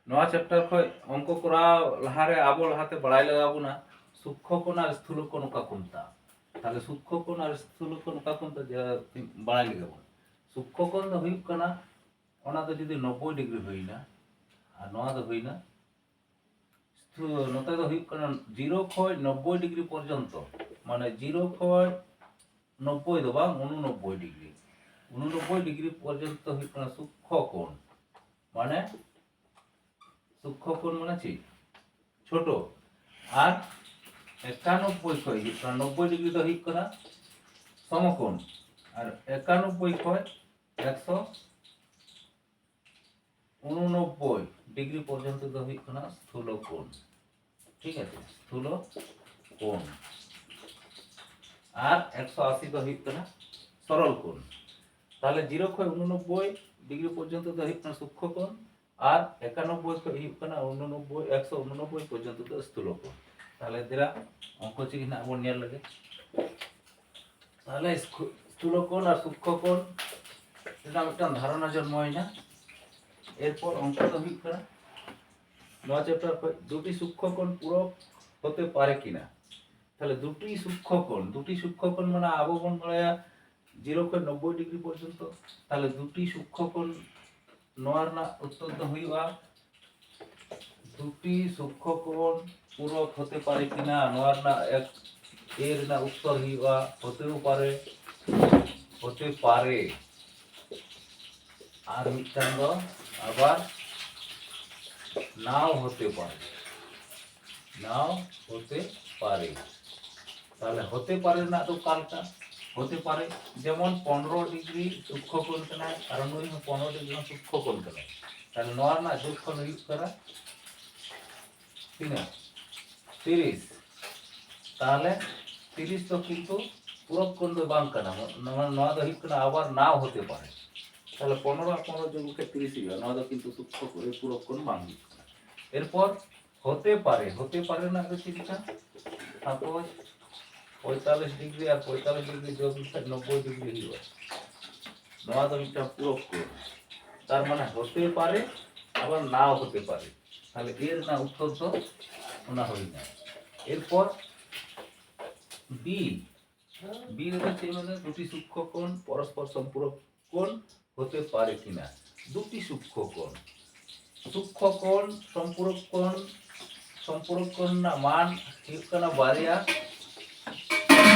नवा चैप्टर खय अंक कराव लहारे आबो लहाते बड़ाई लगाबोना सूक्ष्म कोण और स्थूल कोण का कोणता ताले सूक्ष्म कोण और स्थूल कोण का कोणता बड़ाई लगाबोन सूक्ष्म कोण दो हुयुग कना ओना दो जुदी 90 डिग्री हुइना और नवा दो हुइना नोते दो हुयुग कना 0 खय 90 डिग्री पर्यंत माने 0 खय 90 दो बांग 89 डिग्री 89 डिग्री पर्यंत हुयुग कना सूक्ष्म कोण माने सूक्ष्म कोण माने ची छोटो और 91 खय 90 डिग्री दो हुयुग कना समकोण और 91 खय 189 डिग्री पर्यंत दो हुयुग कना स्थूल कोण ठीक है स्थूल कोण और 180 दो हुयुग कना सरल कोण ताहले 0 खय 89 डिग्री पर्यंत दो हुयुग कना सूक्ष्म कोण और 91 खय हुयुग कना 89 189 पर्यंत दो स्थूल कोण ताहले दिरा अंक चिन्ह ना बन नेल लगे ताहले स्थूल कोण और सूक्ष्म कोण এটা একটা ধারণা জন্মায় না এরপর অঙ্কটা হই করা নয় চ্যাপ্টার দুটি সূক্ষ্ম কোণ পূরক হতে পারে কিনা তাহলে দুটি সূক্ষ্ম কোণ মানে আববন বলায়া 0 থেকে 90 ডিগ্রি পর্যন্ত তাহলে দুটি সূক্ষ্ম কোণ নয়ার না উত্তর তো হইবা দুটি সূক্ষ্ম কোণ পূরক হতে পারে কিনা নয়ার না এক এর না উত্তর হইবা হতেও পারে আর মিটাঙ্গ আবার নাও হতে পারে তাহলে হতে পারে না তো কালটা হতে পারে যেমন 15 ডিগ্রি সূক্ষ্ম কোণ কেনা কারণ ওই 15 ডিগ্রি সূক্ষ্ম কোণ কেনা তাহলে নর না যোগফল ইউজ করা ঠিক না 30 তাহলে 30 তো কিন্তু পূরক কোণ তো বাং কেনা নর তো হিট কেনা আবার নাও হতে পারে তাহলে 15 আর 15 যোগ করলে 30 হবে নর তো কিন্তু সূক্ষ্ম কোণ পূরক কোণ বাং এরপর হতে পারে না তো চিন্তা সাপোজ 45 ডিগ্রি আর 45 ডিগ্রি যোগ করলে 90 ডিগ্রি হবে নয়া তো একটা পূরক কোণ তার মানে হতে পারে আবার নাও হতে পারে তাহলে এর না উত্তর তো শোনা হই না এরপর বি হচ্ছে মানে দুটি সূক্ষ্ম কোণ পরস্পর সম্পূরক কোণ হতে পারে কিনা দুটি সূক্ষ্ম কোণ সম্পূরক কোণ না মান ঠিক না বারিয়া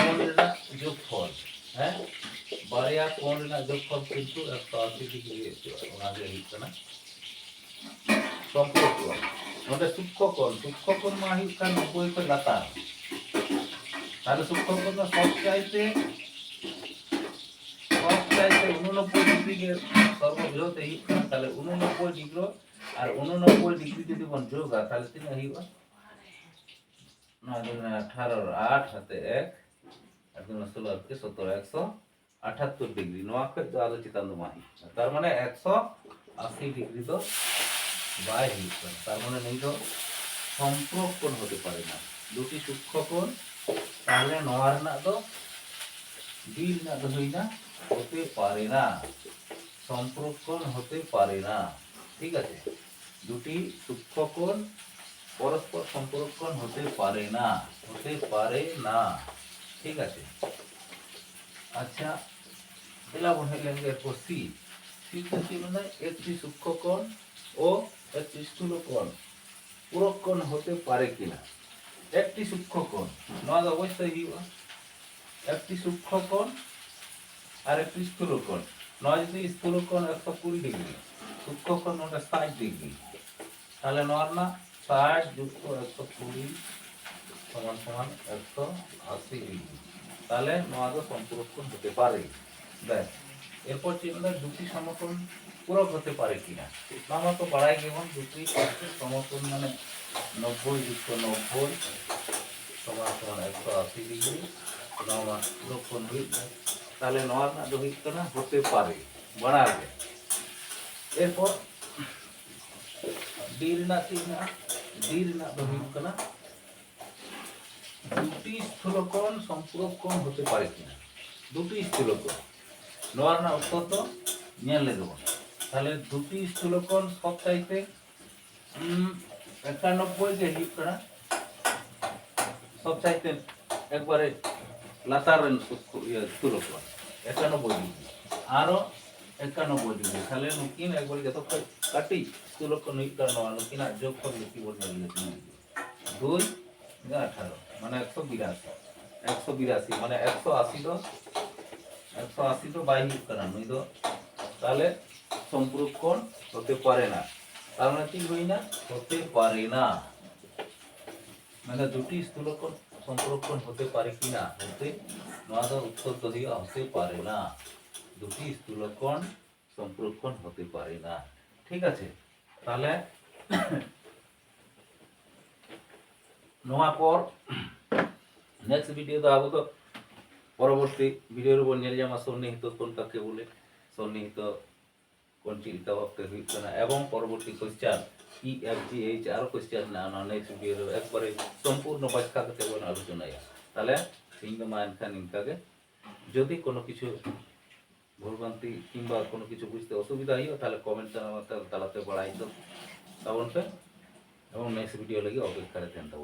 কোণের যোগফল হ্যাঁ বারিয়া কোণের যোগফল কিন্তু 180 ডিগ্রি ওনাদের হিট না সম্পূরক কোণ নটা সূক্ষ্ম কোণ মা হিট না 90 কো লাতা তাহলে সূক্ষ্ম কোণ সব চাইতে 89 ডিগ্রি সর্ববৃহৎ হিট তাহলে 89 ডিগ্রি আর 89 ডিগ্রি যদি বন যোগ তাহলে তিন হইবা 18 8 হাতে 1 একদম 16 কে 17 178 ডিগ্রি নোয়া কই তো আলো চিতান মাহি তার মানে 180 ডিগ্রি তো বাই হিট তার মানে নেই তো সম্পূরক কোণ হতে পারে না দুটি সূক্ষ্ম কোণ তাহলে নোয়ার না তো বিল না তো হই না হতে পারে না সম্পূরক কোণ হতে পারে না ঠিক আছে দুটি সূক্ষ্ম কোণ পরস্পর সম্পূরক কোণ হতে পারে না ঠিক আছে আচ্ছা এলা বলে লেঙ্গে এরপর সি কি মানে একটি সূক্ষ্ম কোণ ও একটি স্থূল কোণ পূরক কোণ হতে পারে কিনা একটি সূক্ষ্ম কোণ নয় অবশ্যই হইবা একটি সূক্ষ্ম কোণ আর একটি স্থূল কোণ নয় যদি স্থূল কোণ 120 ডিগ্রি সূক্ষ্ম কোণ 60 ডিগ্রি তাহলে নর না 60 যুক্ত 120 সমান সমান 180 ডিগ্রি তাহলে নয় সম্পূরক কোণ হতে পারে ব্যাস এরপর চিন্তা দুটি সমকোণ পূরক হতে পারে কিনা আমরা তো বাড়াই গেলাম দুটি পাশে সমকোণ মানে 90 যুক্ত 90 সমান সমান 180 ডিগ্রি নয় পূরক কোণ তাহলে নয় না দহিত না হতে পারে বাড়াবে এরপর ডির না দহিত না দুটি স্থূল কোণ সম্পূরক কোণ হতে পারে কিনা দুটি স্থূল কোণ নয় না উত্তর তো নিয়ে দেব তাহলে দুটি স্থূল কোণ সব চাইতে 91 ᱜᱮ ᱦᱩᱭᱩᱜ ᱠᱟᱱᱟ ᱥᱚᱵ চাইতে একবারে লাতার তুলক 91 ডিগ্রি আরো 91 ডিগ্রি তাহলে নুকিন একবার যত কাটি তুলক নুই কারণ নুকিনা যোগ করে লিখি বল নিয়ে 2 18 মানে 182 182 মানে 180 তো 180 তো বাই হিট করা নই তো তাহলে সম্পূরক কোণ হতে পারে না তার মানে কি হই না হতে পারে না মানে দুটি স্থূলক কোণ সম্পূরক কোণ হতে পারে কি না হতে নওয়ার উত্তর তো দিয়া হতে পারে না দুটি স্থূলক কোণ সম্পূরক কোণ হতে পারে না ঠিক আছে তাহলে নোয়া পর নেক্সট ভিডিও তো আবো তো পরবর্তী ভিডিওর উপর নিয়ে যাওয়া সন্নিহিত কোণ কাকে বলে সন্নিহিত কোণ চিন্তা ভাবতে হইছে না এবং পরবর্তী question E F G H আর কোশ্চেন না নেক্সট ভিডিও একবারে সম্পূর্ণ ব্যাখ্যা করতে বলে আলোচনায় তাহলে সিংহ মান খান ইনকাকে যদি কোনো কিছু ভুলভ্রান্তি কিংবা কোনো কিছু বুঝতে অসুবিধা হয় তাহলে কমেন্ট তালাতে বাড়াই তো তখন এবং নেক্সট ভিডিও লাগি অপেক্ষায় থাকতে